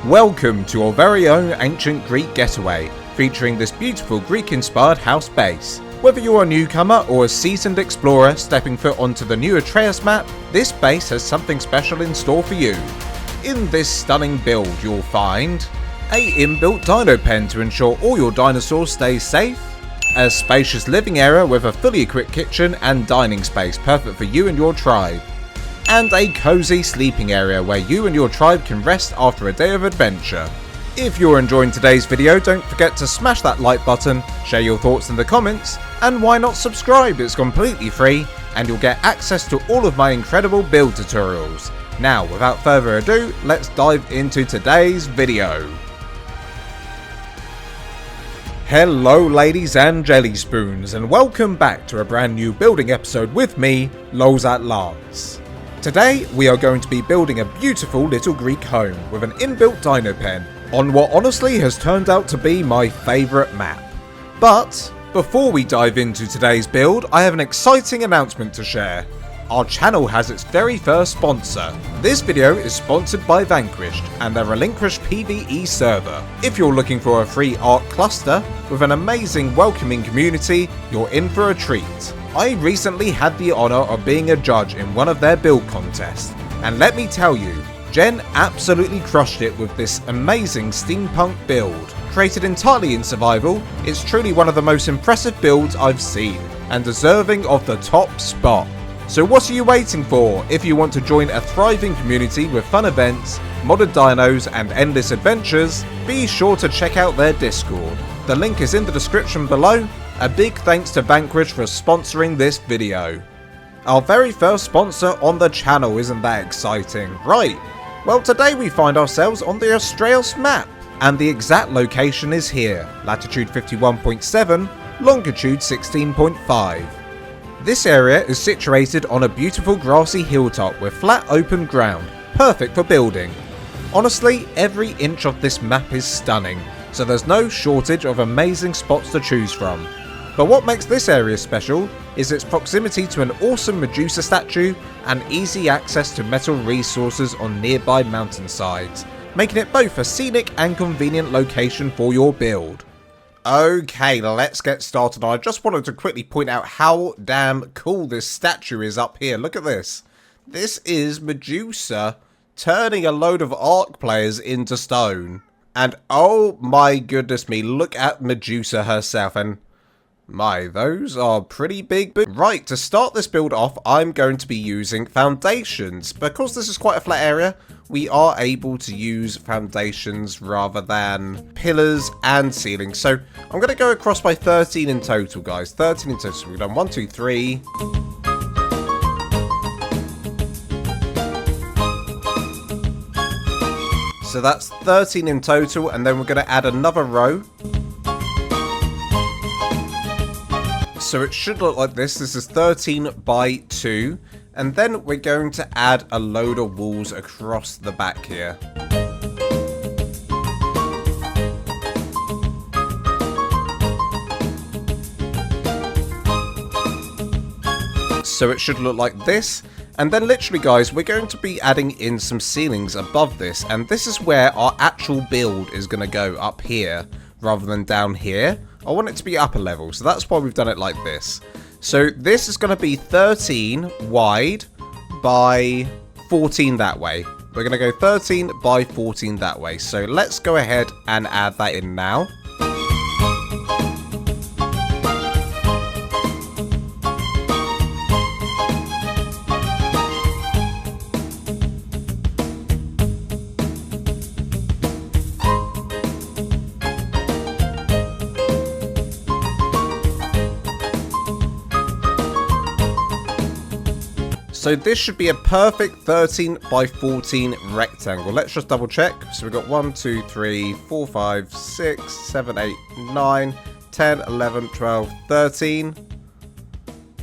Welcome to your very own ancient Greek getaway, featuring this beautiful Greek-inspired house base. Whether you're a newcomer or a seasoned explorer stepping foot onto the new Astraeos map, this base has something special in store for you. In this stunning build you'll find a inbuilt dino pen to ensure all your dinosaurs stay safe, a spacious living area with a fully equipped kitchen and dining space perfect for you and your tribe, and a cozy sleeping area where you and your tribe can rest after a day of adventure. If you're enjoying today's video, don't forget to smash that like button, share your thoughts in the comments, and why not subscribe? It's completely free and you'll get access to all of my incredible build tutorials. Now, without further ado, let's dive into today's video. Hello ladies and jelly spoons, and welcome back to a brand new building episode with me, Lols at Lance. Today we are going to be building a beautiful little Greek home with an inbuilt dino pen on what honestly has turned out to be my favourite map. But before we dive into today's build, I have an exciting announcement to share. Our channel has its very first sponsor. This video is sponsored by Vanquished and their Relinquished PvE server. If you're looking for a free ARK cluster with an amazing welcoming community, you're in for a treat. I recently had the honour of being a judge in one of their build contests, and let me tell you, Jen absolutely crushed it with this amazing steampunk build. Created entirely in survival, it's truly one of the most impressive builds I've seen, and deserving of the top spot. So what are you waiting for? If you want to join a thriving community with fun events, modded dinos and endless adventures, be sure to check out their Discord. The link is in the description below. A big thanks to Vanquish for sponsoring this video. Our very first sponsor on the channel, isn't that exciting? Right, well today we find ourselves on the Astraeos map, and the exact location is here, latitude 51.7, longitude 16.5. This area is situated on a beautiful grassy hilltop with flat open ground, perfect for building. Honestly, every inch of this map is stunning, so there's no shortage of amazing spots to choose from. But what makes this area special is its proximity to an awesome Medusa statue and easy access to metal resources on nearby mountainsides, making it both a scenic and convenient location for your build. Okay, let's get started. I just wanted to quickly point out how damn cool this statue is up here. Look at this. This is Medusa turning a load of ARK players into stone. And oh my goodness me, look at Medusa herself, and my, those are pretty big. Right, to start this build off, I'm going to be using foundations. Because this is quite a flat area, we are able to use foundations rather than pillars and ceilings. So I'm going to go across by 13 in total, guys. 13 in total. So we've done 1, 2, 3. So that's 13 in total, and then we're going to add another row. So it should look like this. This is 13 by 2. And then we're going to add a load of walls across the back here. So it should look like this. And then literally, guys, we're going to be adding in some ceilings above this. And this is where our actual build is going to go, up here rather than down here. I want it to be upper level, so that's why we've done it like this. So this is going to be 13 wide by 14 that way. We're going to go 13 by 14 that way. So let's go ahead and add that in now. So this should be a perfect 13 by 14 rectangle. Let's just double check. So we've got 1, 2, 3, 4, 5, 6, 7, 8, 9, 10, 11, 12, 13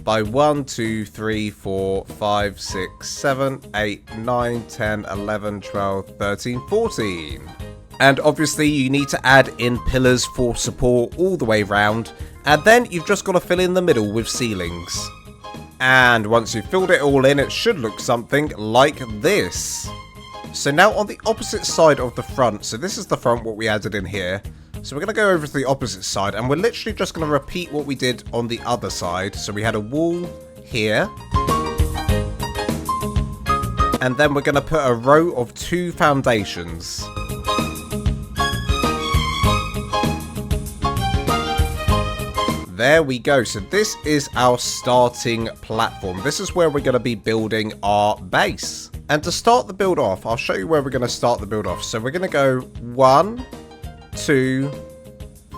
by 1, 2, 3, 4, 5, 6, 7, 8, 9, 10, 11, 12, 13, 14. And obviously you need to add in pillars for support all the way round. And then you've just got to fill in the middle with ceilings. And once you've filled it all in, it should look something like this. So now on the opposite side of the front, so this is the front, what we added in here. So we're going to go over to the opposite side, and we're literally just going to repeat what we did on the other side. So we had a wall here. And then we're going to put a row of 2 foundations. There we go. So this is our starting platform. This is where we're going to be building our base. And to start the build off, I'll show you where we're going to start the build off. So we're going to go 1, 2,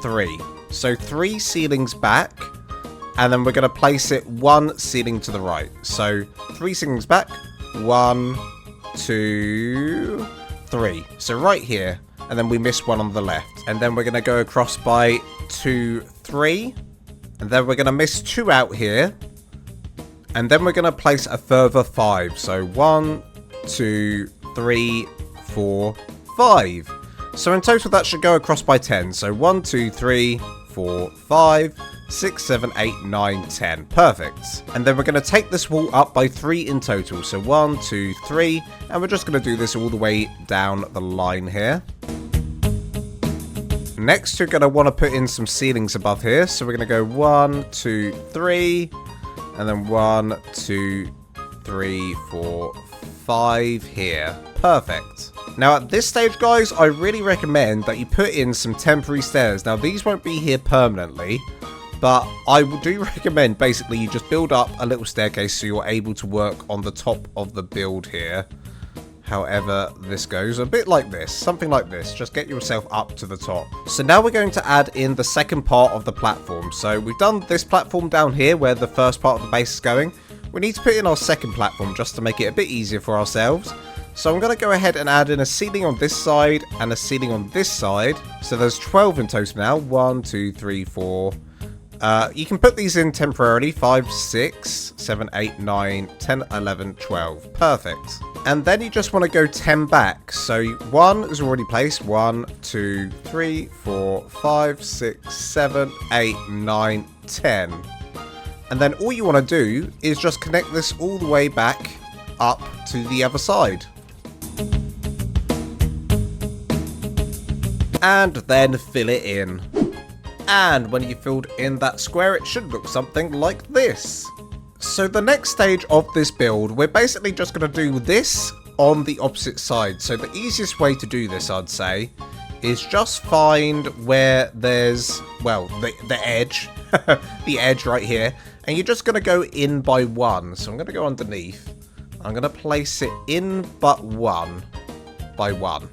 3. So 3 ceilings back. And then we're going to place it 1 ceiling to the right. So 3 ceilings back. 1, 2, 3. So right here. And then we missed 1 on the left. And then we're going to go across by 2, 3. And then we're going to miss 2 out here. And then we're going to place a further 5. So 1, 2, 3, 4, 5. So in total that should go across by 10. So 1, 2, 3, 4, 5, 6, 7, 8, 9, 10. Perfect. And then we're going to take this wall up by 3 in total. So 1, 2, 3. And we're just going to do this all the way down the line here. Next, you're going to want to put in some ceilings above here. So we're going to go 1, 2, 3. And then 1, 2, 3, 4, 5 here. Perfect. Now at this stage, guys, I really recommend that you put in some temporary stairs. Now these won't be here permanently, but I do recommend basically you just build up a little staircase so you're able to work on the top of the build here. However this goes, a bit like this, something like this. Just get yourself up to the top. So now we're going to add in the second part of the platform. So we've done this platform down here where the first part of the base is going. We need to put in our second platform just to make it a bit easier for ourselves. So I'm going to go ahead and add in a ceiling on this side and a ceiling on this side. So there's 12 in total now. 1, 2, 3, 4. You can put these in temporarily. 5, 6, 7, 8, 9, 10, 11, 12. Perfect. And then you just want to go 10 back. So 1 is already placed. 1, 2, 3, 4, 5, 6, 7, 8, 9, 10. And then all you want to do is just connect this all the way back up to the other side. And then fill it in. And when you filled in that square, it should look something like this. So the next stage of this build, we're basically just going to do this on the opposite side. So the easiest way to do this, I'd say, is just find where there's, well, the edge, the edge right here. And you're just going to go in by 1. So I'm going to go underneath. I'm going to place it in but 1 by 1.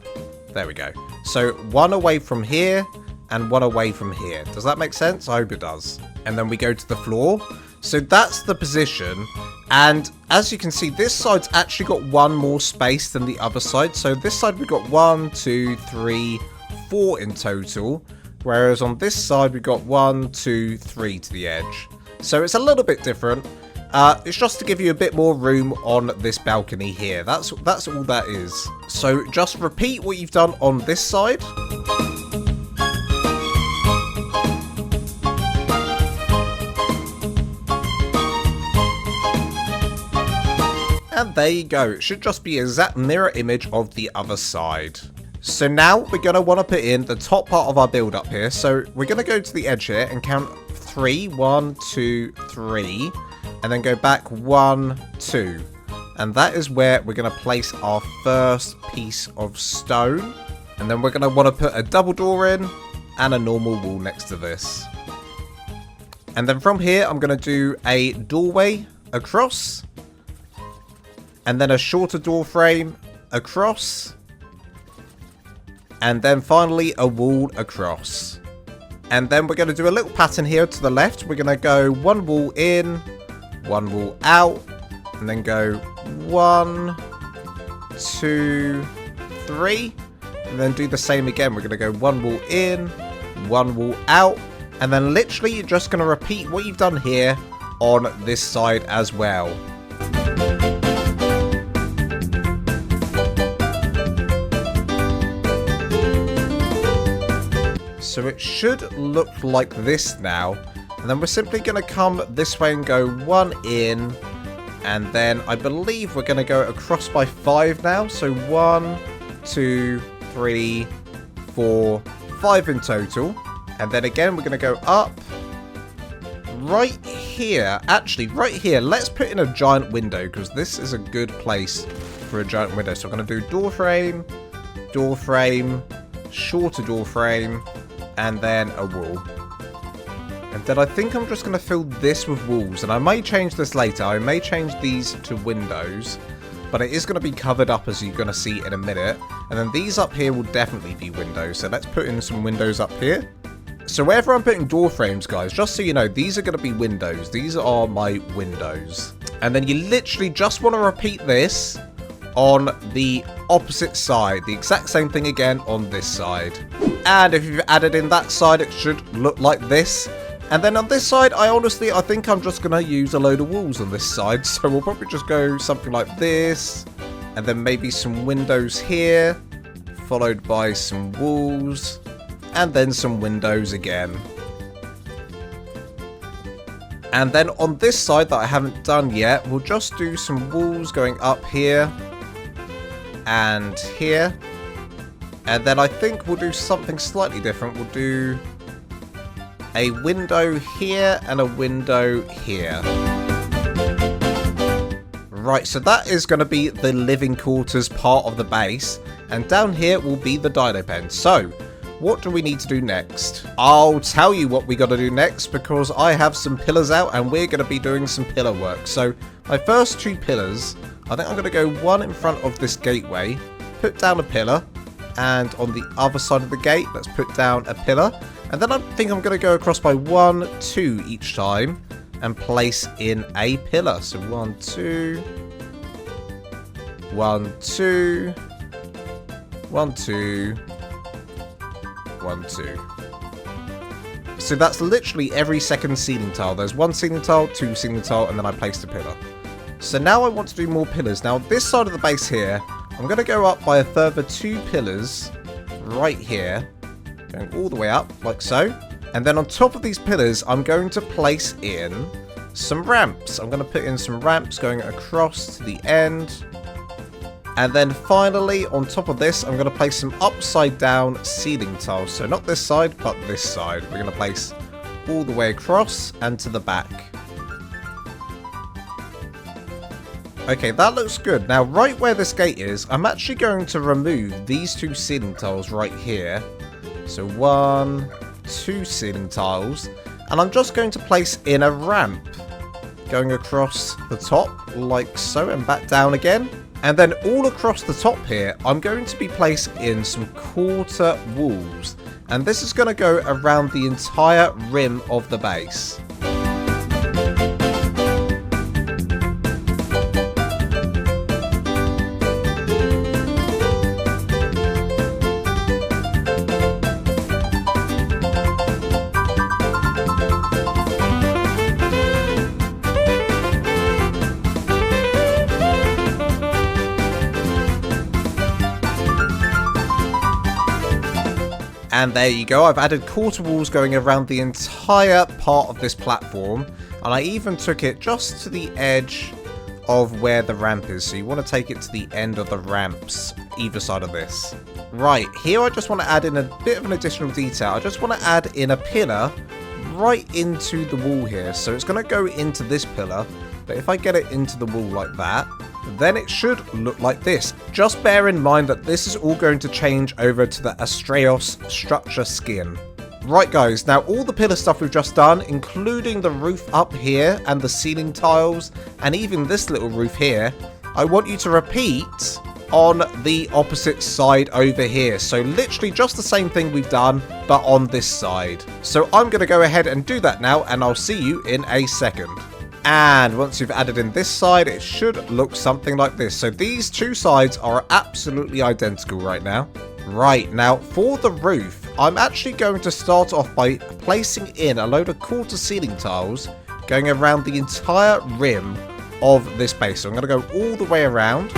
There we go. So 1 away from here and 1 away from here. Does that make sense? I hope it does. And then we go to the floor. So that's the position. And as you can see, this side's actually got 1 more space than the other side. So this side we've got 1, 2, 3, 4 in total. Whereas on this side we've got 1, 2, 3 to the edge. So it's a little bit different. It's just to give you a bit more room on this balcony here. That's all that is. So just repeat what you've done on this side. And there you go. It should just be an exact mirror image of the other side. So now we're going to want to put in the top part of our build up here. So we're going to go to the edge here and count 3. 1, 2, 3. And then go back 1, 2. And that is where we're going to place our first piece of stone. And then we're going to want to put a double door in and a normal wall next to this. And then from here, I'm going to do a doorway across. And then a shorter door frame across. And then finally a wall across. And then we're going to do a little pattern here to the left. We're going to go 1 wall in, 1 wall out, and then go 1, 2, 3. And then do the same again. We're going to go 1 wall in, 1 wall out. And then literally you're just going to repeat what you've done here on this side as well. So it should look like this now. And then we're simply going to come this way and go 1 in, And then I believe we're going to go across by 5 now. So 1, 2, 3, 4, 5 in total. And then again, we're going to go up. Right here. Actually, right here. Let's put in a giant window because this is a good place for a giant window. So I'm going to do door frame, shorter door frame, and then a wall. And then I think I'm just going to fill this with walls. And I may change this later. I may change these to windows. But it is going to be covered up as you're going to see in a minute. And then these up here will definitely be windows. So let's put in some windows up here. So wherever I'm putting door frames, guys, just so you know, these are going to be windows. These are my windows. And then you literally just want to repeat this on the opposite side. The exact same thing again on this side. And if you've added in that side, it should look like this. And then on this side, I think I'm just going to use a load of walls on this side. So we'll probably just go something like this. And then maybe some windows here. Followed by some walls. And then some windows again. And then on this side that I haven't done yet, we'll just do some walls going up here. And here. And then I think we'll do something slightly different. We'll do a window here and a window here. Right, so that is going to be the living quarters part of the base. And down here will be the dino pen. So, what do we need to do next? I'll tell you what we got to do next because I have some pillars out and we're going to be doing some pillar work. So, my first 2 pillars, I think I'm going to go one in front of this gateway, put down a pillar. And on the other side of the gate, let's put down a pillar. And then I think I'm going to go across by 1, 2 each time and place in a pillar. So 1, 2, 1, 2, 1, 2, 1, 2. So that's literally every second ceiling tile. There's 1 ceiling tile, 2 ceiling tile, and then I placed a pillar. So now I want to do more pillars. Now this side of the base here, I'm going to go up by a further 2 pillars right here. Going all the way up, like so. And then on top of these pillars, I'm going to place in some ramps. I'm going to put in some ramps going across to the end. And then finally, on top of this, I'm going to place some upside down ceiling tiles. So not this side, but this side. We're going to place all the way across and to the back. Okay, that looks good. Now, right where this gate is, I'm actually going to remove these 2 ceiling tiles right here. So 1, 2 ceiling tiles. And I'm just going to place in a ramp going across the top like so and back down again. And then all across the top here, I'm going to be placing in some quarter walls. And this is going to go around the entire rim of the base. And there you go, I've added quarter walls going around the entire part of this platform. And I even took it just to the edge of where the ramp is. So you want to take it to the end of the ramps, either side of this. Right, here I just want to add in a bit of an additional detail. I just want to add in a pillar right into the wall here. So it's going to go into this pillar. But if I get it into the wall like that, then it should look like this. Just bear in mind that this is all going to change over to the Astraeos structure skin. Right guys, now all the pillar stuff we've just done, including the roof up here and the ceiling tiles and even this little roof here, I want you to repeat on the opposite side over here. So literally just the same thing we've done, but on this side. So I'm going to go ahead and do that now and I'll see you in a second. And once you've added in this side, it should look something like this. So these 2 sides are absolutely identical right now. Right, now for the roof, I'm actually going to start off by placing in a load of quarter ceiling tiles going around the entire rim of this base. So I'm going to go all the way around.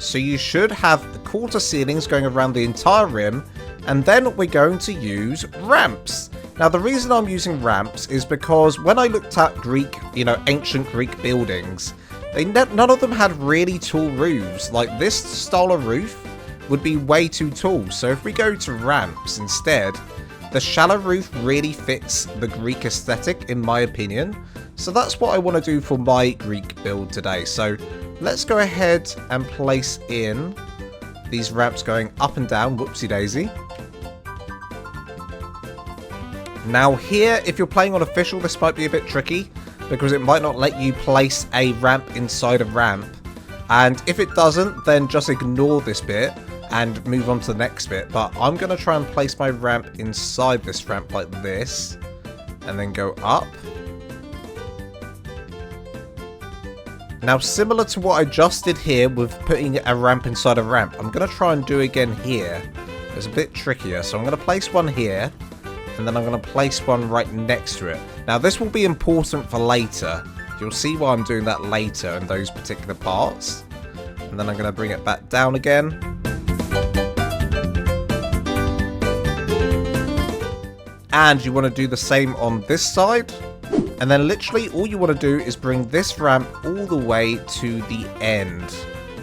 So you should have the quarter ceilings going around the entire rim, and then we're going to use ramps. Now the reason I'm using ramps is because when I looked at Greek, ancient Greek buildings, none of them had really tall roofs. Like this style of roof would be way too tall. So if we go to ramps instead, the shallow roof really fits the Greek aesthetic in my opinion. So that's what I want to do for my Greek build today. So let's go ahead and place in these ramps going up and down. Whoopsie daisy. Now here, if you're playing on official, this might be a bit tricky because it might not let you place a ramp inside a ramp. And if it doesn't, then just ignore this bit and move on to the next bit. But I'm going to try and place my ramp inside this ramp like this and then go up. Now, similar to what I just did here with putting a ramp inside a ramp, I'm going to try and do again here. It's a bit trickier. So I'm going to place one here, and then I'm going to place one right next to it. Now, this will be important for later. You'll see why I'm doing that later in those particular parts. And then I'm going to bring it back down again. And you want to do the same on this side. And then literally all you want to do is bring this ramp all the way to the end.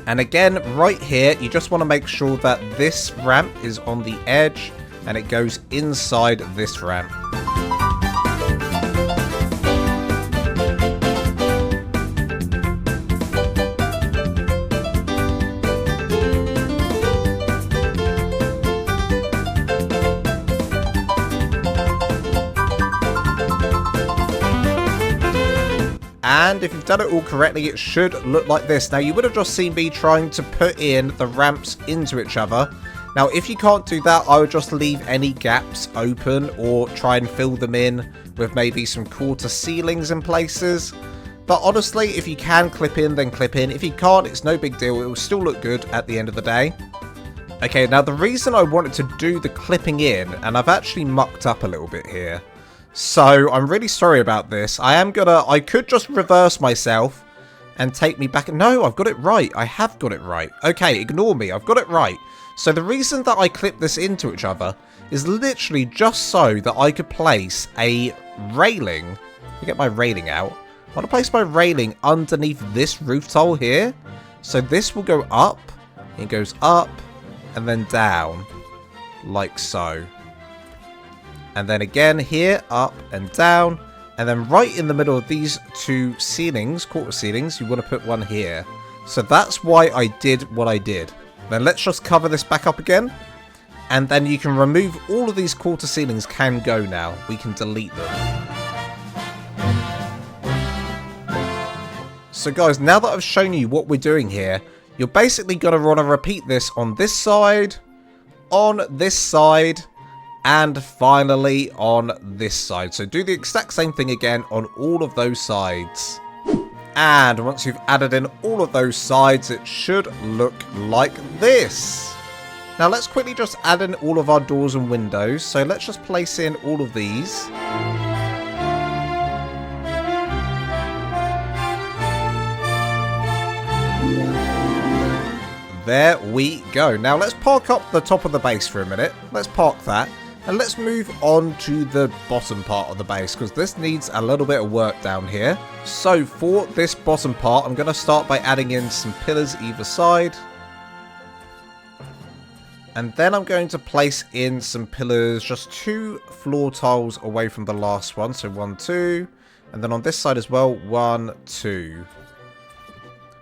And again, right here, you just want to make sure that this ramp is on the edge and it goes inside this ramp. And if you've done it all correctly, it should look like this. Now, you would have just seen me trying to put in the ramps into each other. Now, if you can't do that, I would just leave any gaps open or try and fill them in with maybe some quarter ceilings in places. But honestly, if you can clip in, then clip in. If you can't, it's no big deal. It will still look good at the end of the day. Okay, now the reason I wanted to do the clipping in, and I've actually mucked up a little bit here. So, I'm really sorry about this. I could just reverse myself and take me back. No, I've got it right. I have got it right. Okay, ignore me. I've got it right. So, the reason that I clipped this into each other is literally just so that I could place a railing. Let me get my railing out. I want to place my railing underneath this roof tile here. So, this will go up. It goes up and then down. Like so. And then again here, up and down. And then right in the middle of these two ceilings, quarter ceilings, you want to put one here. So that's why I did what I did. Then let's just cover this back up again. And then you can remove all of these quarter ceilings can go now. We can delete them. So guys, now that I've shown you what we're doing here, you're basically going to want to repeat this on this side, on this side, and finally on this side. So do the exact same thing again on all of those sides. And once you've added in all of those sides, it should look like this. Now let's quickly just add in all of our doors and windows. So let's just place in all of these. There we go. Now let's park up the top of the base for a minute. Let's park that. And let's move on to the bottom part of the base, because this needs a little bit of work down here. So for this bottom part, I'm going to start by adding in some pillars either side. And then I'm going to place in some pillars, just 2 floor tiles away from the last one. So 1, 2. And then on this side as well, 1, 2.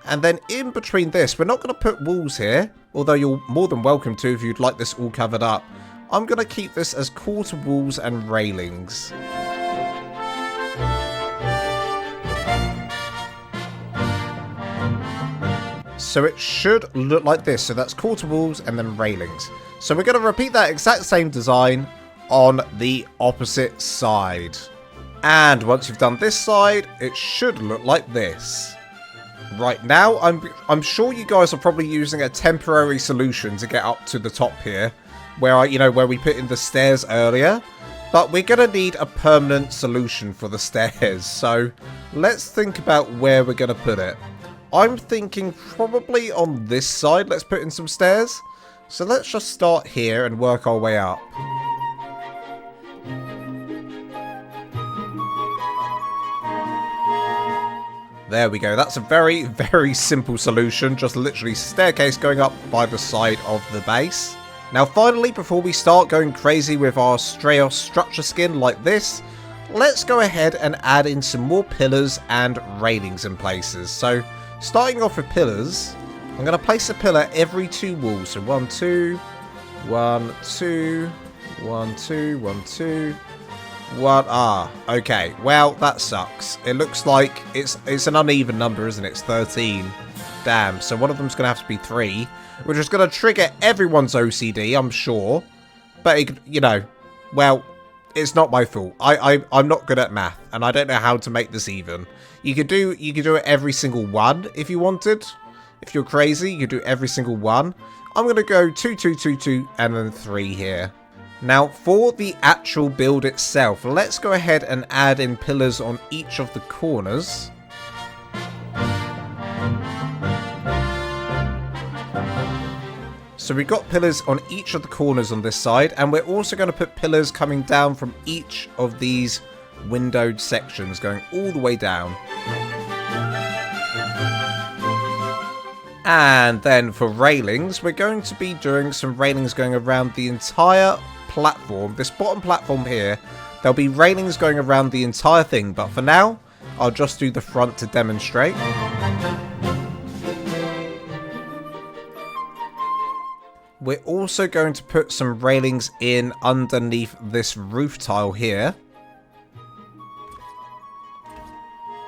And then in between this, we're not going to put walls here, although you're more than welcome to if you'd like this all covered up. I'm going to keep this as quarter walls and railings. So it should look like this. So that's quarter walls and then railings. So we're going to repeat that exact same design on the opposite side. And once you've done this side, it should look like this. Right now, I'm sure you guys are probably using a temporary solution to get up to the top here, where we put in the stairs earlier, but we're gonna need a permanent solution for the stairs. So let's think about where we're gonna put it. I'm thinking probably on this side, let's put in some stairs. So let's just start here and work our way up. There we go. That's a very, very simple solution. Just literally staircase going up by the side of the base. Now finally, before we start going crazy with our Astraeos structure skin like this, let's go ahead and add in some more pillars and railings in places. So starting off with pillars, I'm going to place a pillar every 2 walls. So 1, 2, 1, 2, 1, 2, 1, 2. What? Ah, okay. Well, that sucks. It looks like it's an uneven number, isn't it? It's 13. Damn. So one of them's going to have to be 3, which is going to trigger everyone's OCD, I'm sure. But, you know, well, it's not my fault. I'm not good at math, and I don't know how to make this even. You could do it every single one if you wanted. If you're crazy, you could do every single one. I'm going to go 2, 2, 2, 2, and then 3 here. Now, for the actual build itself, let's go ahead and add in pillars on each of the corners. So we've got pillars on each of the corners on this side, and we're also going to put pillars coming down from each of these windowed sections, going all the way down. And then for railings, we're going to be doing some railings going around the entire platform. This bottom platform here, there'll be railings going around the entire thing, but for now I'll just do the front to demonstrate. We're also going to put some railings in underneath this roof tile here.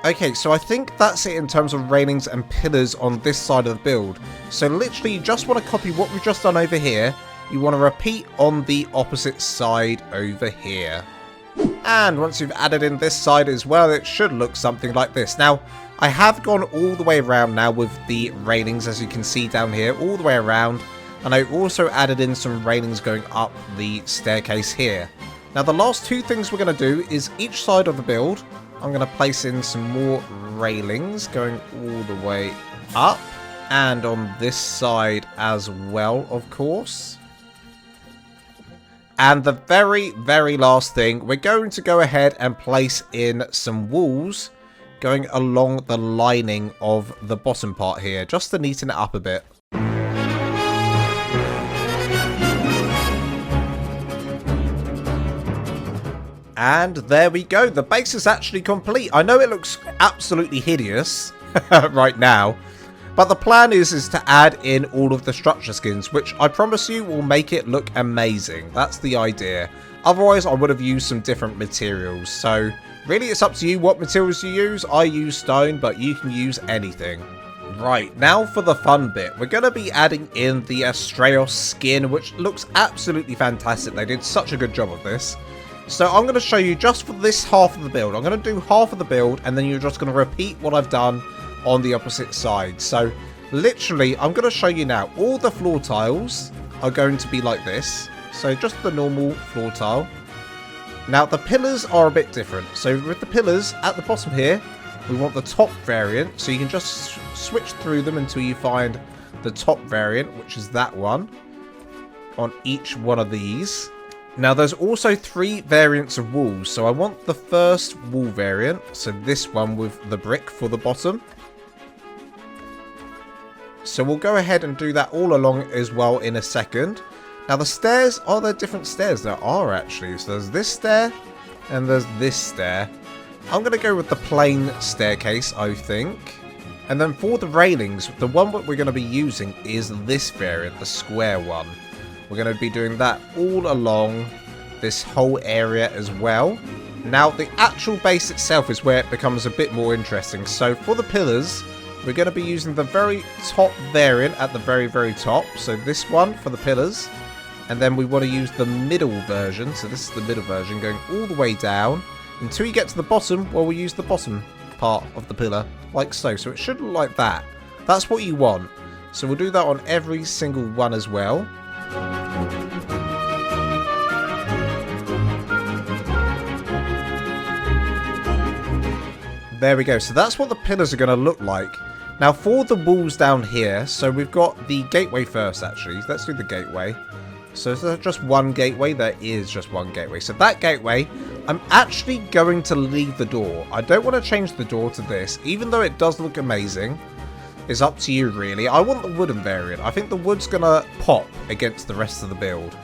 Okay, so I think that's it in terms of railings and pillars on this side of the build. So literally you just want to copy what we've just done over here. You want to repeat on the opposite side over here. And once you've added in this side as well, it should look something like this. Now, I have gone all the way around now with the railings, as you can see down here, all the way around. And I also added in some railings going up the staircase here. Now, the last 2 things we're going to do is each side of the build, I'm going to place in some more railings going all the way up. And on this side as well, of course. And the very, very last thing, we're going to go ahead and place in some walls going along the lining of the bottom part here, just to neaten it up a bit. And there we go. The base is actually complete. I know it looks absolutely hideous right now, but the plan is to add in all of the structure skins, which I promise you will make it look amazing. That's the idea. Otherwise, I would have used some different materials. So, really, it's up to you what materials you use. I use stone, but you can use anything. Right, now for the fun bit. We're going to be adding in the Astraeos skin, which looks absolutely fantastic. They did such a good job of this. So I'm going to show you just for this half of the build. I'm going to do half of the build, and then you're just going to repeat what I've done on the opposite side. So literally, I'm going to show you now. All the floor tiles are going to be like this. So just the normal floor tile. Now the pillars are a bit different. So with the pillars at the bottom here, we want the top variant. So you can just switch through them until you find the top variant, which is that one, on each one of these. Now there's also 3 variants of walls. So I want the first wall variant. So this one with the brick for the bottom. So we'll go ahead and do that all along as well in a second. Now the stairs, are there different stairs? There are actually. So there's this stair and there's this stair. I'm going to go with the plain staircase, I think. And then for the railings, the one that we're going to be using is this variant, the square one. We're going to be doing that all along this whole area as well. Now the actual base itself is where it becomes a bit more interesting. So for the pillars, we're going to be using the very top variant at the very, very top. So this one for the pillars. And then we want to use the middle version. So this is the middle version going all the way down. Until you get to the bottom, well, we'll use the bottom part of the pillar, like so. So it should look like that. That's what you want. So we'll do that on every single one as well. There we go. So that's what the pillars are going to look like. Now for the walls down here, so we've got the gateway first actually. Let's do the gateway. So is there just one gateway? There is just one gateway. So that gateway, I'm actually going to leave the door. I don't want to change the door to this, even though it does look amazing. It's up to you really. I want the wooden variant. I think the wood's going to pop against the rest of the build.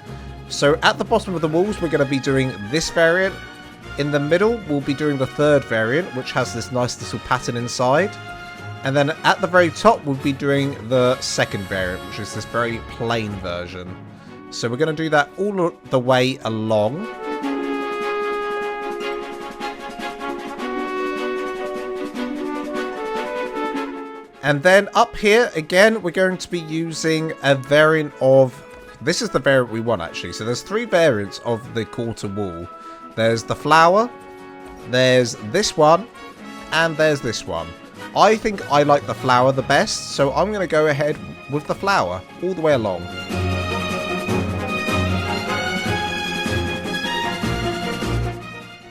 So at the bottom of the walls, we're going to be doing this variant. In the middle, we'll be doing the third variant, which has this nice little pattern inside. And then at the very top, we'll be doing the second variant, which is this very plain version. So we're going to do that all the way along. And then up here, again, we're going to be using a variant of... This is the variant we want, actually. So there's 3 variants of the quarter wall. There's the flower, there's this one, and there's this one. I think I like the flower the best, so I'm going to go ahead with the flower all the way along.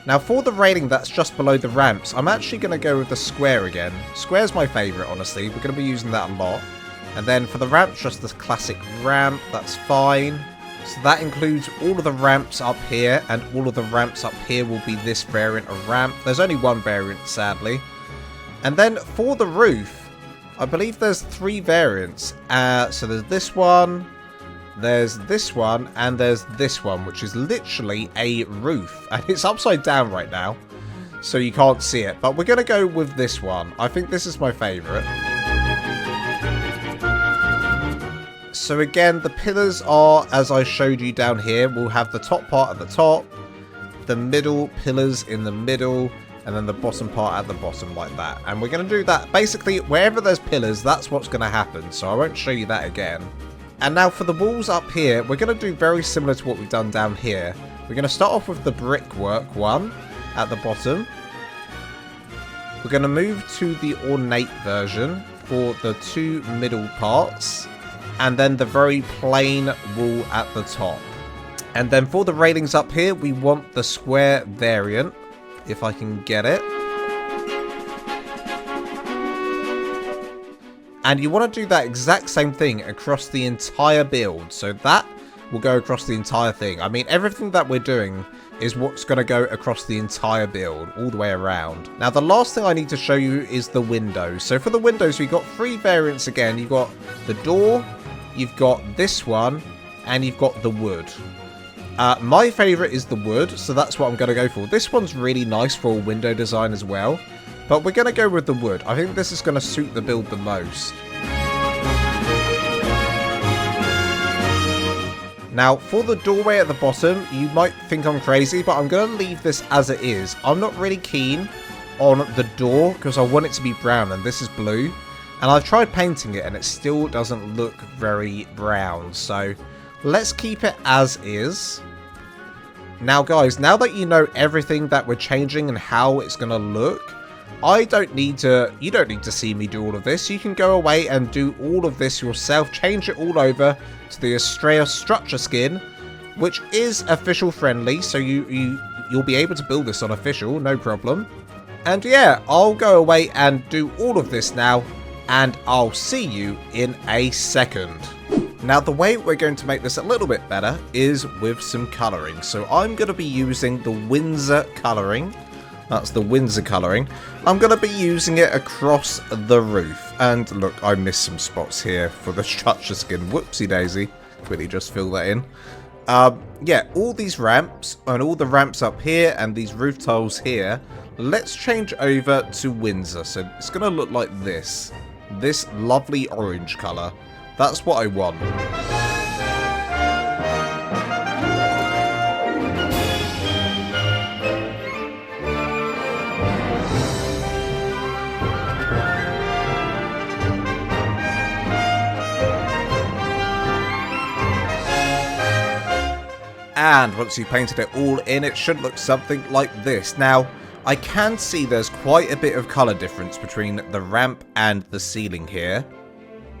Now for the railing that's just below the ramps, I'm actually going to go with the square again. Square's my favourite, honestly. We're going to be using that a lot. And then for the ramps, just this classic ramp, that's fine. So that includes all of the ramps up here, and all of the ramps up here will be this variant of ramp. There's only one variant, sadly. And then for the roof, I believe there's 3 variants. So there's this one, there's this one, and there's this one, which is literally a roof. And it's upside down right now, so you can't see it. But we're going to go with this one. I think this is my favourite. So again, the pillars are, as I showed you down here, we'll have the top part at the top, the middle pillars in the middle, and then the bottom part at the bottom like that. And we're going to do that. Basically, wherever there's pillars, that's what's going to happen. So I won't show you that again. And now for the walls up here, we're going to do very similar to what we've done down here. We're going to start off with the brickwork one at the bottom. We're going to move to the ornate version for the 2 middle parts. And then the very plain wall at the top. And then for the railings up here, we want the square variant, if I can get it. And you want to do that exact same thing across the entire build. So that will go across the entire thing. I mean, everything that we're doing is what's going to go across the entire build, all the way around. Now, the last thing I need to show you is the windows. So for the windows, we've got 3 variants again. You've got the door, you've got this one, and you've got the wood. My favourite is the wood, so that's what I'm going to go for. This one's really nice for a window design as well. But we're going to go with the wood. I think this is going to suit the build the most. Now, for the doorway at the bottom, you might think I'm crazy, but I'm going to leave this as it is. I'm not really keen on the door because I want it to be brown, and this is blue. And I've tried painting it, and it still doesn't look very brown. So let's keep it as is. Now, guys, now that you know everything that we're changing and how it's going to look, you don't need to see me do all of this. You can go away and do all of this yourself. Change it all over to the Astraeos structure skin, which is official friendly. So you'll be able to build this on official, no problem. And yeah, I'll go away and do all of this now, and I'll see you in a second. Now, the way we're going to make this a little bit better is with some colouring. So I'm going to be using the Windsor colouring. That's the Windsor colouring. I'm going to be using it across the roof. And look, I missed some spots here for the structure skin. Whoopsie daisy. Quickly just fill that in. Yeah, all these ramps and all the ramps up here and these roof tiles here. Let's change over to Windsor. So it's going to look like this. This lovely orange colour. That's what I want. And once you've painted it all in, it should look something like this. Now, I can see there's quite a bit of colour difference between the ramp and the ceiling here.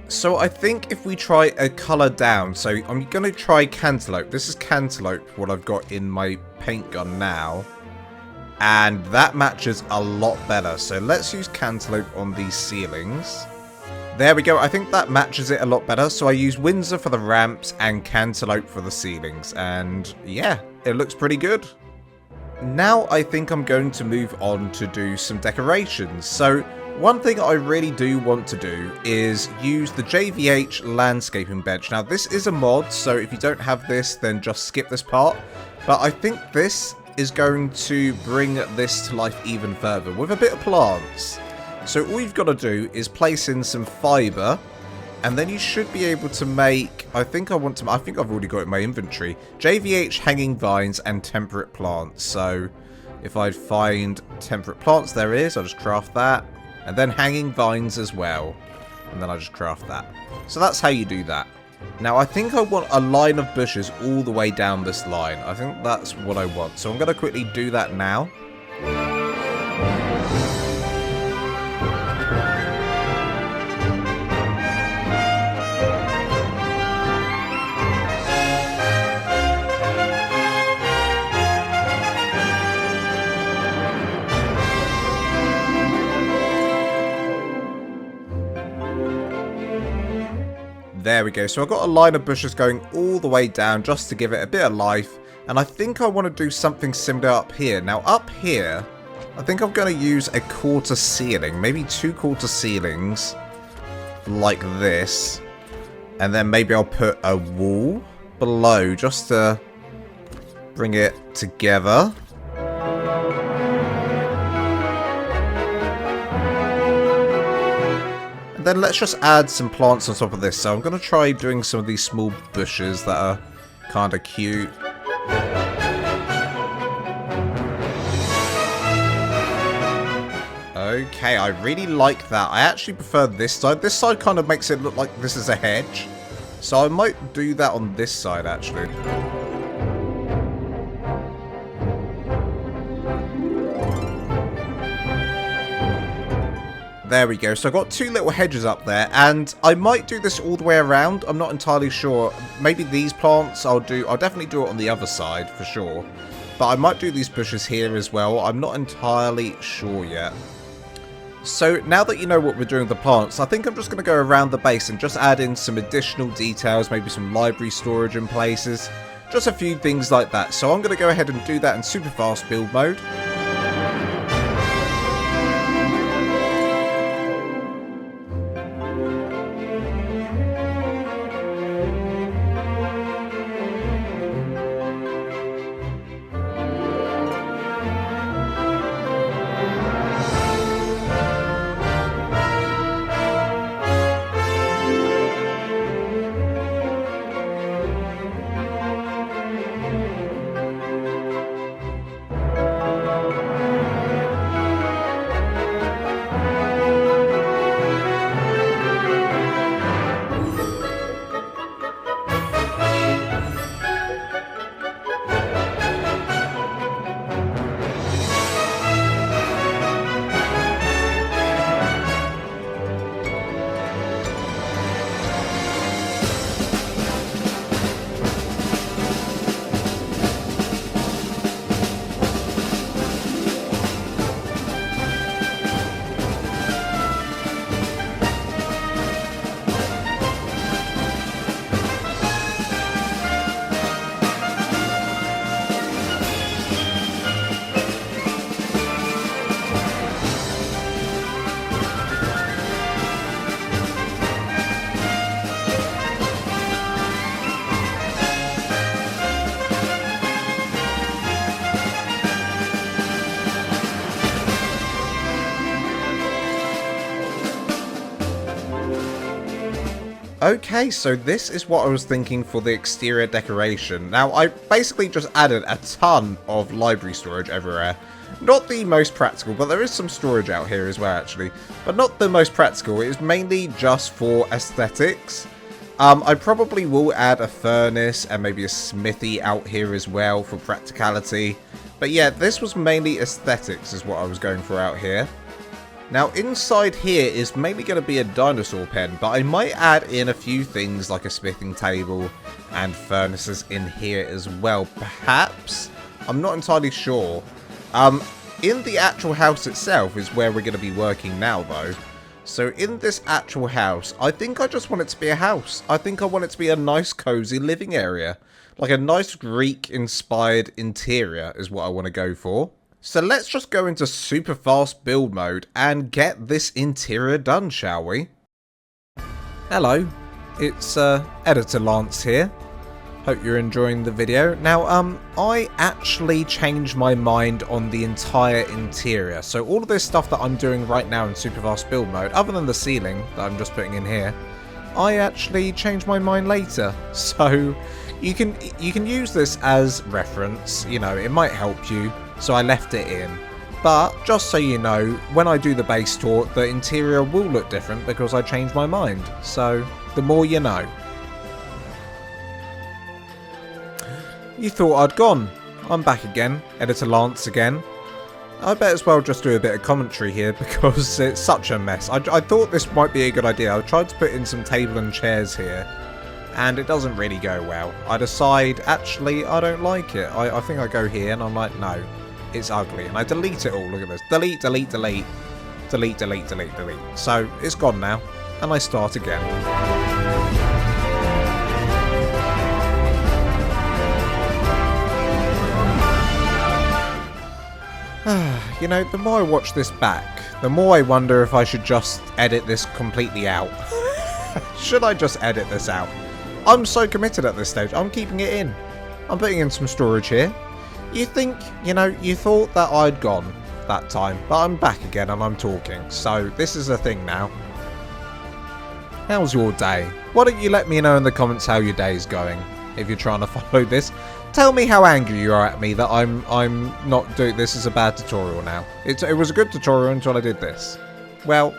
So I think if we try a colour down, so I'm going to try Cantaloupe. This is Cantaloupe, what I've got in my paint gun now. And that matches a lot better. So let's use Cantaloupe on these ceilings. There we go. I think that matches it a lot better. So I use Windsor for the ramps and Cantaloupe for the ceilings. And yeah, it looks pretty good. Now I think I'm going to move on to do some decorations. So one thing I really do want to do is use the JVH landscaping bench. Now this is a mod, so if you don't have this, then just skip this part. But I think this is going to bring this to life even further with a bit of plants. So all you've got to do is place in some fibre, and then you should be able to make, I think I've already got it in my inventory, JVH hanging vines and temperate plants. So if I find temperate plants, there it is, I'll just craft that. And then hanging vines as well. And then I just craft that. So that's how you do that. Now I think I want a line of bushes all the way down this line. I think that's what I want. So I'm going to quickly do that now. There we go. So I've got a line of bushes going all the way down just to give it a bit of life. And I think I want to do something similar up here. Now up here, I think I'm going to use a quarter ceiling. Maybe 2 quarter ceilings like this. And then maybe I'll put a wall below just to bring it together. Then let's just add some plants on top of this. So I'm going to try doing some of these small bushes that are kind of cute. Okay, I really like that. I actually prefer this side. This side kind of makes it look like this is a hedge. So I might do that on this side actually. There we go. So I've got 2 little hedges up there, and I might do this all the way around. I'm not entirely sure. Maybe these plants I'll definitely do it on the other side for sure. But I might do these bushes here as well. I'm not entirely sure yet. So now that you know what we're doing with the plants, I think I'm just going to go around the base and just add in some additional details, maybe some library storage in places. Just a few things like that. So I'm going to go ahead and do that in super fast build mode. Okay, so this is what I was thinking for the exterior decoration. Now, I basically just added a ton of library storage everywhere. Not the most practical, but there is some storage out here as well, actually. But not the most practical, it is mainly just for aesthetics. I probably will add a furnace and maybe a smithy out here as well for practicality. But yeah, this was mainly aesthetics is what I was going for out here. Now inside here is mainly going to be a dinosaur pen, but I might add in a few things like a smithing table and furnaces in here as well, perhaps. I'm not entirely sure. In the actual house itself is where we're going to be working now though. So in this actual house, I think I just want it to be a house. I think I want it to be a nice, cozy living area. Like a nice Greek-inspired interior is what I want to go for. So let's just go into super fast build mode and get this interior done, shall we? Hello, it's Editor Lance here. Hope you're enjoying the video. Now, I actually changed my mind on the entire interior. So all of this stuff that I'm doing right now in super fast build mode, other than the ceiling that I'm just putting in here, I actually changed my mind later. So you can use this as reference. You know, it might help you. So I left it in. But just so you know, when I do the base tour, the interior will look different because I changed my mind. So the more you know. You thought I'd gone. I'm back again, Editor Lance again. I bet as well just do a bit of commentary here because it's such a mess. I thought this might be a good idea. I tried to put in some table and chairs here and it doesn't really go well. I decide, actually, I don't like it. I think I go here and I'm like, no, it's ugly. And I delete it all. Look at this. Delete, delete, delete. Delete, delete, delete, delete. So it's gone now and I start again. You know, the more I watch this back, the more I wonder if I should just edit this completely out. Should I just edit this out? I'm so committed at this stage. I'm keeping it in. I'm putting in some storage here. You think, you know, you thought that I'd gone that time, but I'm back again and I'm talking. So this is a thing now. How's your day? Why don't you let me know in the comments how your day's going if you're trying to follow this. Tell me how angry you are at me that I'm not doing this. Is a bad tutorial now. It was a good tutorial until I did this. Well,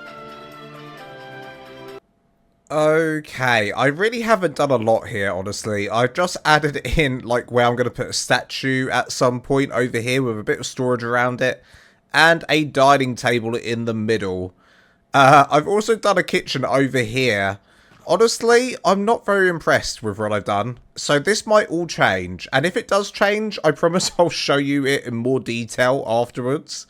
okay, I really haven't done a lot here, honestly. I've just added in like where I'm going to put a statue at some point over here with a bit of storage around it and a dining table in the middle. I've also done a kitchen over here. Honestly, I'm not very impressed with what I've done. So this might all change. And if it does change, I promise I'll show you it in more detail afterwards.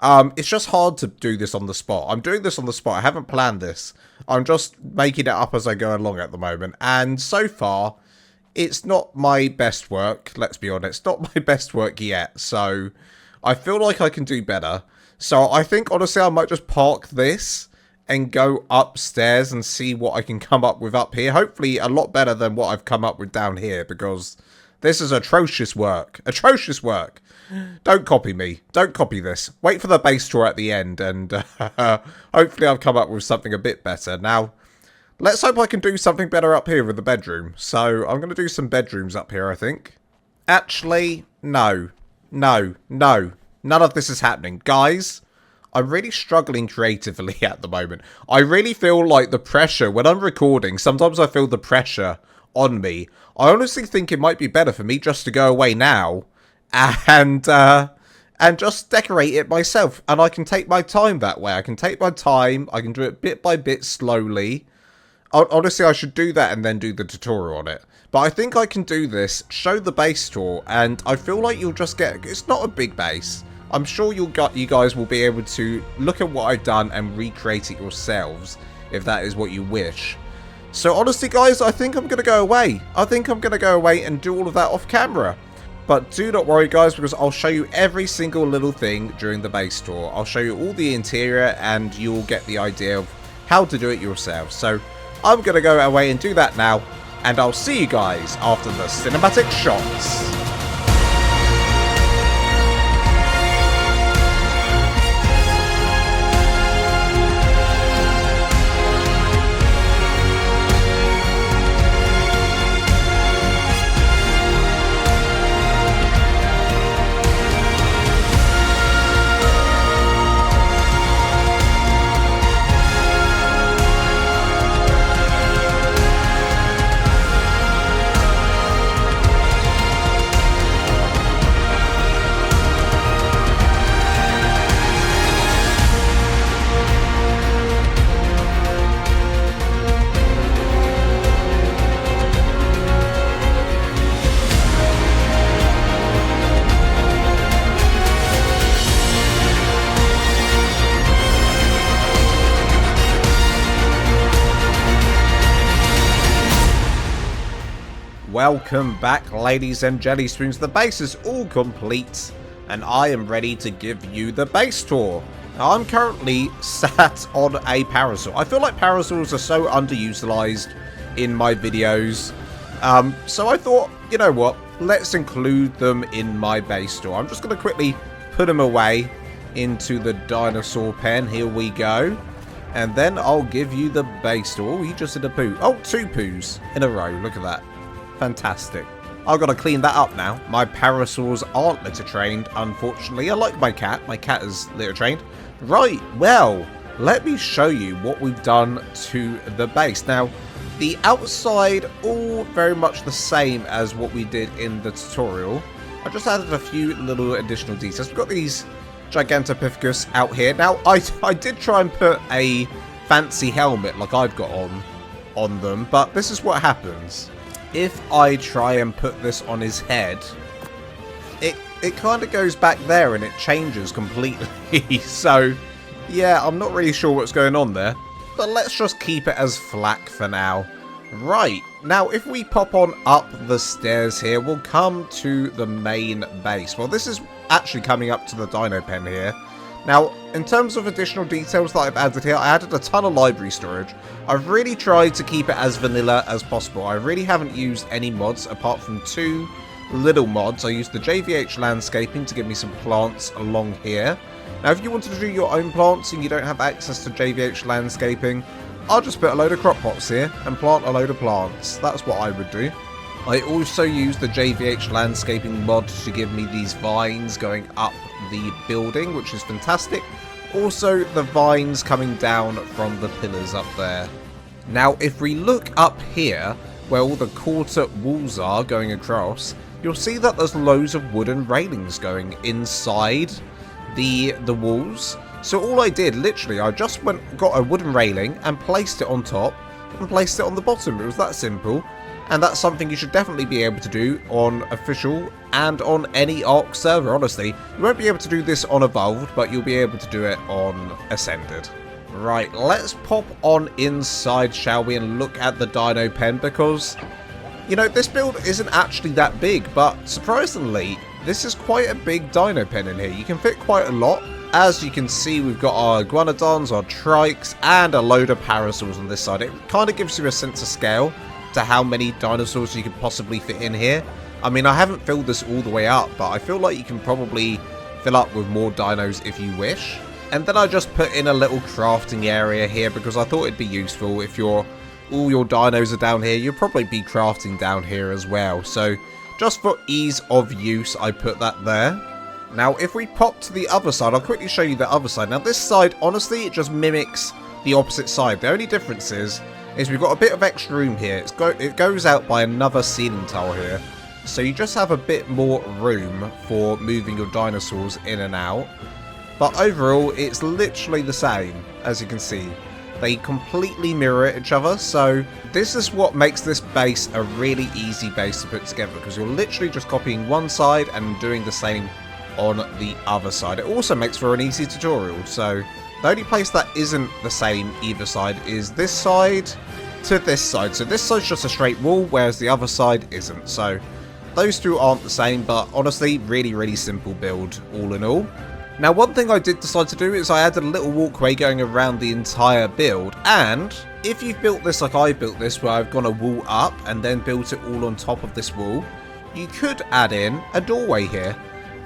It's just hard to do this on the spot. I'm doing this on the spot. I haven't planned this. I'm just making it up as I go along at the moment. And so far, it's not my best work. Let's be honest. Not my best work yet. So I feel like I can do better. So I think, honestly, I might just park this and go upstairs and see what I can come up with up here. Hopefully a lot better than what I've come up with down here, because this is atrocious work. Atrocious work. Don't copy me. Don't copy this. Wait for the base tour at the end, and hopefully I've come up with something a bit better. Now, let's hope I can do something better up here with the bedroom. So I'm going to do some bedrooms up here, I think. Actually, no. No. No. None of this is happening. Guys, I'm really struggling creatively at the moment. I really feel like the pressure, when I'm recording, sometimes I feel the pressure on me. I honestly think it might be better for me just to go away now and just decorate it myself. And I can take my time that way. I can take my time. I can do it bit by bit slowly. Honestly, I should do that and then do the tutorial on it. But I think I can do this, show the base tour, and I feel like you'll just get... It's not a big base. I'm sure you guys will be able to look at what I've done and recreate it yourselves, if that is what you wish. So honestly, guys, I think I'm going to go away. I think I'm going to go away and do all of that off camera. But do not worry, guys, because I'll show you every single little thing during the base tour. I'll show you all the interior and you'll get the idea of how to do it yourselves. So I'm going to go away and do that now, and I'll see you guys after the cinematic shots. welcome back, ladies and jelly spoons. The base is all complete, and I am ready to give you the base tour. Now, I'm currently sat on a parasol. I feel like parasols are so underutilized in my videos, so I thought, you know what, let's include them in my base tour. I'm just going to quickly put them away into the dinosaur pen. Here we go. And then I'll give you the base tour. Oh, he just did a poo. Oh, 2 poos in a row. Look at that. Fantastic. I've got to clean that up now. My parasols aren't litter trained, unfortunately. I like my cat. My cat is litter trained. Right, well, let me show you what we've done to the base. Now, the outside, all very much the same as what we did in the tutorial. I just added a few little additional details. We've got these Gigantopithecus out here. Now, I did try and put a fancy helmet like I've got on them, but this is what happens. If I try and put this on his head, it kind of goes back there and it changes completely. So, yeah, I'm not really sure what's going on there, but let's just keep it as flak for now. Right, now if we pop on up the stairs here, we'll come to the main base. Well, this is actually coming up to the dino pen here. Now, in terms of additional details that I've added here, I added a ton of library storage. I've really tried to keep it as vanilla as possible. I really haven't used any mods apart from 2 little mods. I used the JVH landscaping to give me some plants along here. Now, if you wanted to do your own plants and you don't have access to JVH landscaping, I'll just put a load of crop pots here and plant a load of plants. That's what I would do. I also used the JVH landscaping mod to give me these vines going up the building, which is fantastic. Also, the vines coming down from the pillars up there. Now, if we look up here, where all the quarter walls are going across, you'll see that there's loads of wooden railings going inside the walls. So all I did, literally, I just got a wooden railing and placed it on top and placed it on the bottom. It was that simple. And that's something you should definitely be able to do on official and on any ARK server, honestly. You won't be able to do this on Evolved, but you'll be able to do it on Ascended. Right, let's pop on inside, shall we, and look at the dino pen, because, you know, this build isn't actually that big, but surprisingly, this is quite a big dino pen in here. You can fit quite a lot. As you can see, we've got our iguanodons, our trikes, and a load of parasols on this side. It kind of gives you a sense of scale to how many dinosaurs you could possibly fit in here. I mean, I haven't filled this all the way up, but I feel like you can probably fill up with more dinos if you wish. And then I just put in a little crafting area here because I thought it'd be useful. If all your dinos are down here, you'll probably be crafting down here as well. So just for ease of use, I put that there. Now, if we pop to the other side, I'll quickly show you the other side. Now, this side, honestly, it just mimics the opposite side. The only difference is we've got a bit of extra room here. It goes out by another ceiling tile here. So you just have a bit more room for moving your dinosaurs in and out. But overall, it's literally the same, as you can see. They completely mirror each other. So this is what makes this base a really easy base to put together, because you're literally just copying one side and doing the same on the other side. It also makes for an easy tutorial. So the only place that isn't the same either side is this side to this side. So this side's just a straight wall, whereas the other side isn't. So those two aren't the same, but honestly, really, really simple build all in all. Now, one thing I did decide to do is I added a little walkway going around the entire build. And if you've built this like I built this, where I've gone a wall up and then built it all on top of this wall, you could add in a doorway here.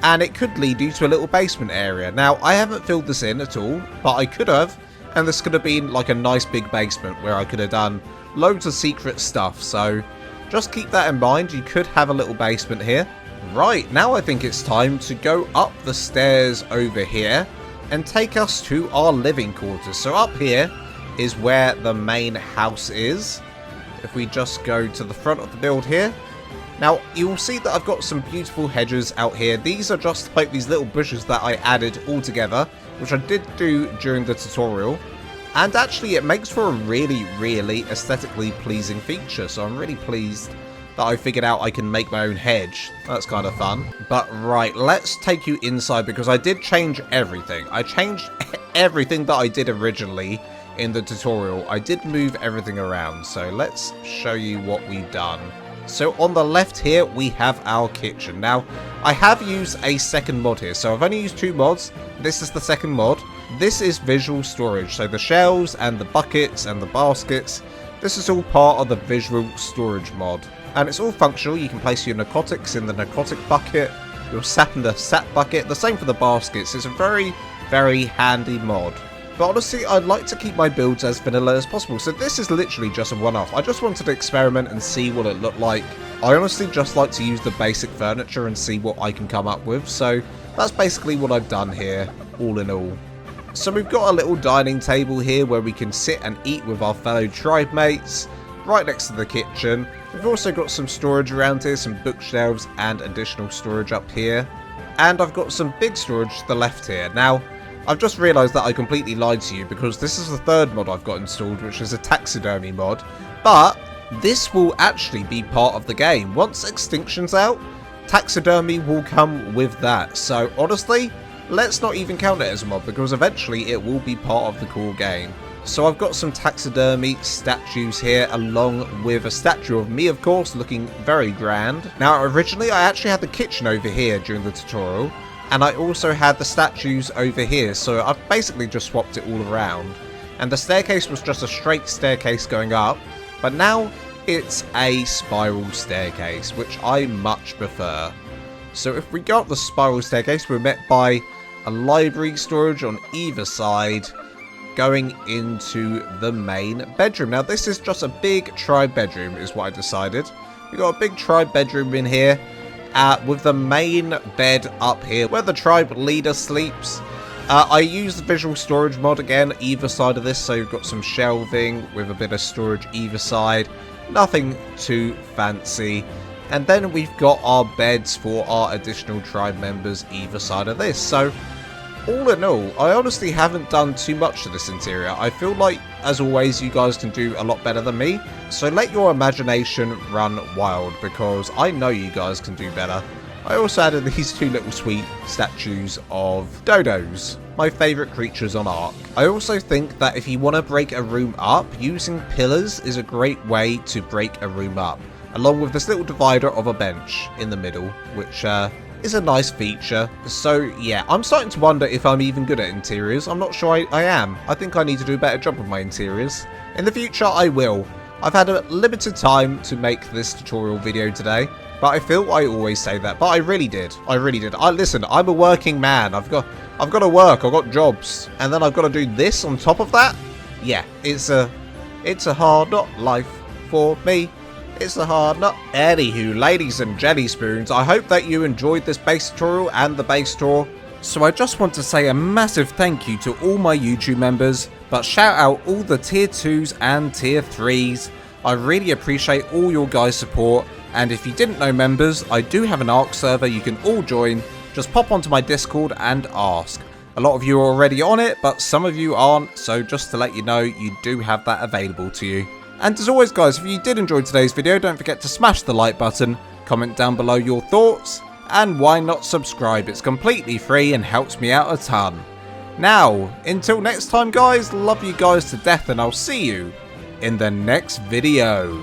And it could lead you to a little basement area. Now, I haven't filled this in at all, but I could have. And this could have been like a nice big basement where I could have done loads of secret stuff. So just keep that in mind. You could have a little basement here. Right, now I think it's time to go up the stairs over here and take us to our living quarters. So up here is where the main house is. If we just go to the front of the build here. Now, you'll see that I've got some beautiful hedges out here. These are just like these little bushes that I added all together, which I did do during the tutorial. And actually, it makes for a really, really aesthetically pleasing feature. So I'm really pleased that I figured out I can make my own hedge. That's kind of fun. But right, let's take you inside because I did change everything. I changed everything that I did originally in the tutorial. I did move everything around. So let's show you what we've done. So on the left here, we have our kitchen. Now, I have used a second mod here, so I've only used 2 mods. This is the second mod. This is visual storage, so the shelves and the buckets and the baskets, this is all part of the visual storage mod. And it's all functional. You can place your narcotics in the narcotic bucket, your sap in the sap bucket, the same for the baskets. It's a very, very handy mod. But honestly, I'd like to keep my builds as vanilla as possible, so this is literally just a one-off. I just wanted to experiment and see what it looked like. I honestly just like to use the basic furniture and see what I can come up with, so that's basically what I've done here, all in all. So we've got a little dining table here where we can sit and eat with our fellow tribe mates, right next to the kitchen. We've also got some storage around here, some bookshelves and additional storage up here. And I've got some big storage to the left here. Now, I've just realised that I completely lied to you because this is the third mod I've got installed, which is a taxidermy mod. But this will actually be part of the game. Once Extinction's out, taxidermy will come with that. So honestly, let's not even count it as a mod because eventually it will be part of the core game. So I've got some taxidermy statues here along with a statue of me, of course, looking very grand. Now originally I actually had the kitchen over here during the tutorial, and I also had the statues over here, so I've basically just swapped it all around. And the staircase was just a straight staircase going up, but now it's a spiral staircase, which I much prefer. So if we go up the spiral staircase, we're met by a library storage on either side going into the main bedroom. Now this is just a big tribe bedroom is what I decided. We got a big tribe bedroom in here with the main bed up here where the tribe leader sleeps. I used the visual storage mod again either side of this, so you've got some shelving with a bit of storage either side. Nothing too fancy. And then we've got our beds for our additional tribe members either side of this. So all in all, I honestly haven't done too much to this interior. I feel like, as always, you guys can do a lot better than me. So let your imagination run wild, because I know you guys can do better. I also added these 2 little sweet statues of dodos, my favourite creatures on ARK. I also think that if you want to break a room up, using pillars is a great way to break a room up, along with this little divider of a bench in the middle, which is a nice feature. So yeah, I'm starting to wonder if I'm even good at interiors. I'm not sure I am. I think I need to do a better job with my interiors. In the future, I will. I've had a limited time to make this tutorial video today, but I feel I always say that. But I really did. I really did. Listen, I'm a working man. I've got to work. I've got jobs, and then I've got to do this on top of that. Yeah, it's a hard life for me. It's a hard nut. Anywho, ladies and jelly spoons, I hope that you enjoyed this base tutorial and the base tour. So I just want to say a massive thank you to all my YouTube members, but shout out all the tier 2s and tier 3s. I really appreciate all your guys' support, and if you didn't know members, I do have an ARK server you can all join. Just pop onto my Discord and ask. A lot of you are already on it, but some of you aren't, so just to let you know, you do have that available to you. And as always guys, if you did enjoy today's video, don't forget to smash the like button, comment down below your thoughts, and why not subscribe? It's completely free and helps me out a ton. Now, until next time guys, love you guys to death, and I'll see you in the next video.